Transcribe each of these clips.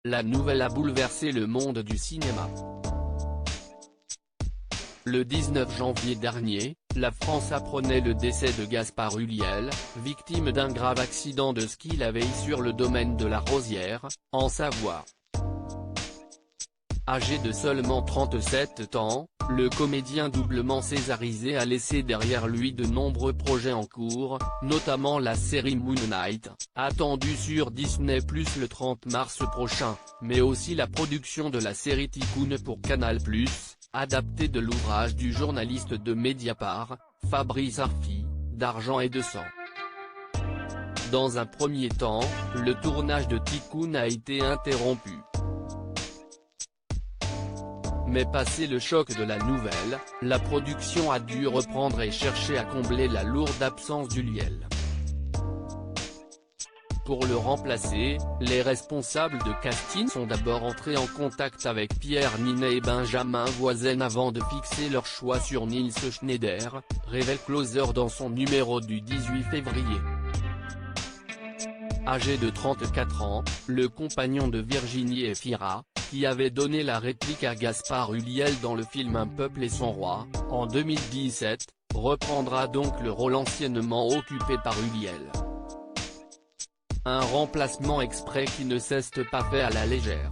la nouvelle a bouleversé le monde du cinéma. Le 19 janvier dernier, la France apprenait le décès de Gaspard Ulliel, victime d'un grave accident de ski la veille sur le domaine de la Rosière, en Savoie. Âgé de seulement 37 ans, le comédien doublement césarisé a laissé derrière lui de nombreux projets en cours, notamment la série Moon Knight, attendue sur Disney+ le 30 mars prochain, mais aussi la production de la série Tycoon pour Canal+, adaptée de l'ouvrage du journaliste de Mediapart, Fabrice Arfi, d'Argent et de sang. Dans un premier temps, le tournage de Tycoon a été interrompu. Mais passé le choc de la nouvelle, la production a dû reprendre et chercher à combler la lourde absence d'Ulliel. Pour le remplacer, les responsables de casting sont d'abord entrés en contact avec Pierre Ninet et Benjamin Voisin avant de fixer leur choix sur Nils Schneider, révèle Closer dans son numéro du 18 février. Âgé de 34 ans, le compagnon de Virginie Efira, qui avait donné la réplique à Gaspard Ulliel dans le film Un peuple et son roi, en 2017, reprendra donc le rôle anciennement occupé par Ulliel. Un remplacement exprès qui ne s'est pas fait à la légère.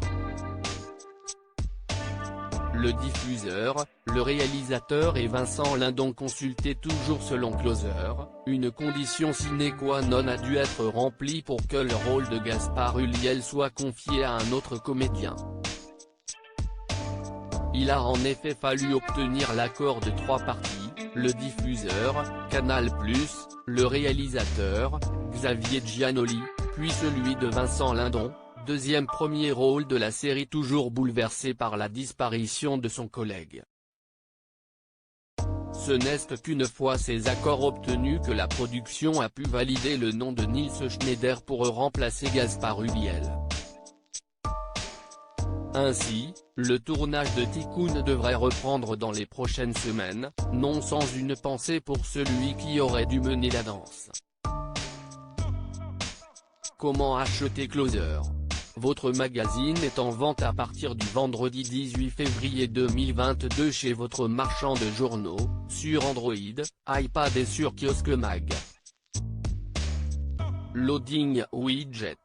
Le diffuseur, le réalisateur et Vincent Lindon consultés toujours selon Closer, une condition sine qua non a dû être remplie pour que le rôle de Gaspard Ulliel soit confié à un autre comédien. Il a en effet fallu obtenir l'accord de trois parties, le diffuseur, Canal+, le réalisateur, Xavier Giannoli, puis celui de Vincent Lindon, deuxième premier rôle de la série toujours bouleversé par la disparition de son collègue. Ce n'est qu'une fois ces accords obtenus que la production a pu valider le nom de Nils Schneider pour remplacer Gaspard Ulliel. Ainsi, le tournage de Tycoon devrait reprendre dans les prochaines semaines, non sans une pensée pour celui qui aurait dû mener la danse. Comment acheter Closer? Votre magazine est en vente à partir du vendredi 18 février 2022 chez votre marchand de journaux, sur Android, iPad et sur Kiosque Mag. Loading Widget.